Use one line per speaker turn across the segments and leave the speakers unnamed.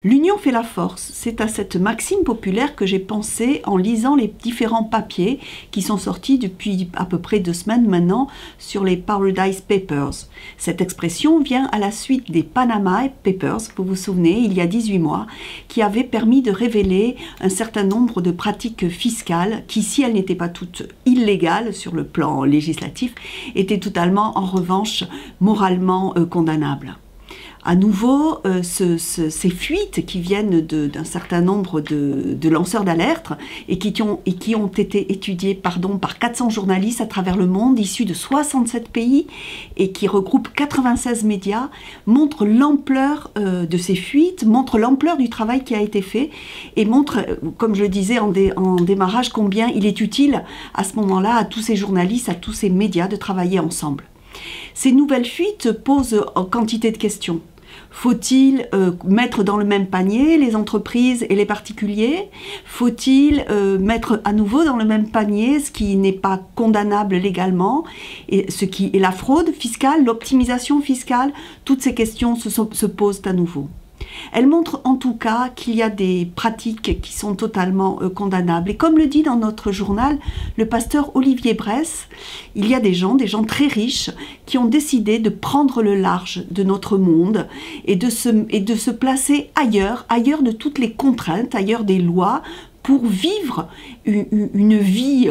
L'union fait la force, c'est à cette maxime populaire que j'ai pensé en lisant les différents papiers qui sont sortis depuis à peu près 2 semaines maintenant sur les Paradise Papers. Cette expression vient à la suite des Panama Papers, vous vous souvenez, il y a 18 mois, qui avaient permis de révéler un certain nombre de pratiques fiscales qui, si elles n'étaient pas toutes illégales sur le plan législatif, étaient totalement en revanche moralement condamnables. À nouveau, ces fuites qui viennent d'un certain nombre de lanceurs d'alerte et qui ont été étudiées par 400 journalistes à travers le monde, issus de 67 pays et qui regroupent 96 médias, montrent l'ampleur de ces fuites, montrent l'ampleur du travail qui a été fait et montrent, comme je le disais en démarrage, combien il est utile à ce moment-là à tous ces journalistes, à tous ces médias de travailler ensemble. Ces nouvelles fuites posent quantité de questions. Faut-il mettre dans le même panier les entreprises et les particuliers? Faut-il mettre à nouveau dans le même panier ce qui n'est pas condamnable légalement, et ce qui est la fraude fiscale, l'optimisation fiscale? Toutes ces questions se posent à nouveau. Elle montre en tout cas qu'il y a des pratiques qui sont totalement condamnables. Et comme le dit dans notre journal le pasteur Olivier Bress, il y a des gens très riches qui ont décidé de prendre le large de notre monde et de se placer ailleurs de toutes les contraintes, ailleurs des lois, pour vivre une vie,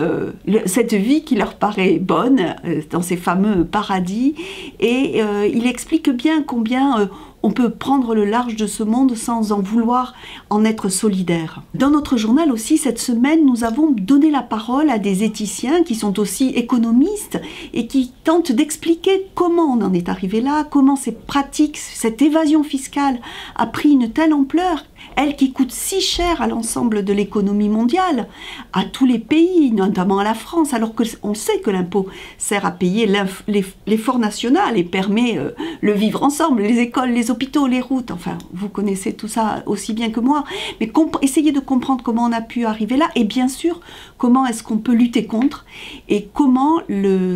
cette vie qui leur paraît bonne, dans ces fameux paradis. Et il explique bien combien on peut prendre le large de ce monde sans en vouloir en être solidaire. Dans notre journal aussi, cette semaine, nous avons donné la parole à des éthiciens qui sont aussi économistes et qui tentent d'expliquer comment on en est arrivé là, comment ces pratiques, cette évasion fiscale a pris une telle ampleur, elle qui coûte si cher à l'ensemble de l'économie mondiale, à tous les pays, notamment à la France, alors qu'on sait que l'impôt sert à payer l'effort national et permet le vivre ensemble, les écoles, les hôpitaux, les routes, enfin, vous connaissez tout ça aussi bien que moi, mais essayez de comprendre comment on a pu arriver là, et bien sûr, comment est-ce qu'on peut lutter contre, et comment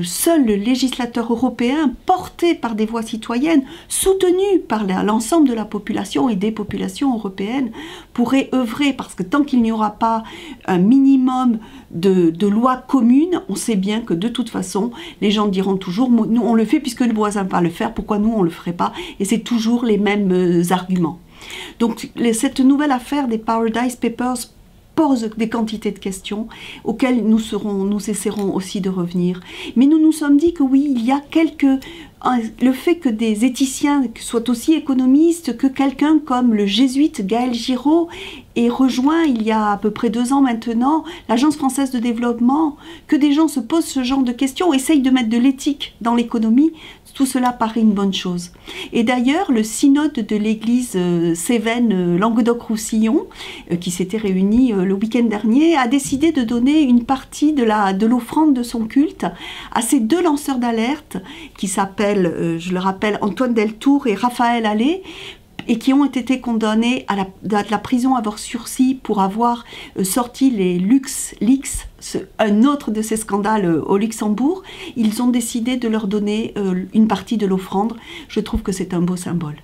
seul le législateur européen, porté par des voix citoyennes, soutenu par l'ensemble de la population et des populations européennes, pourrait œuvrer, parce que tant qu'il n'y aura pas un minimum de lois communes, on sait bien que de toute façon, les gens diront toujours, nous on le fait puisque le voisin va le faire, pourquoi nous on ne le ferait pas? Et c'est toujours les mêmes arguments. Donc cette nouvelle affaire des Paradise Papers pose des quantités de questions auxquelles nous essaierons aussi de revenir. Mais nous nous sommes dit que oui, il y a le fait que des éthiciens soient aussi économistes, que quelqu'un comme le jésuite Gaël Giraud ait rejoint il y a à peu près 2 ans maintenant l'Agence française de développement, que des gens se posent ce genre de questions, essayent de mettre de l'éthique dans l'économie, tout cela paraît une bonne chose. Et d'ailleurs, le synode de l'église Cévennes Languedoc-Roussillon, qui s'était réuni le week-end dernier, a décidé de donner une partie de l'offrande de son culte à ces 2 lanceurs d'alerte qui s'appellent, je le rappelle, Antoine Deltour et Raphaël Allais, et qui ont été condamnés à la prison avec sursis pour avoir sorti les LuxLeaks, un autre de ces scandales au Luxembourg. Ils ont décidé de leur donner une partie de l'offrande. Je trouve que c'est un beau symbole.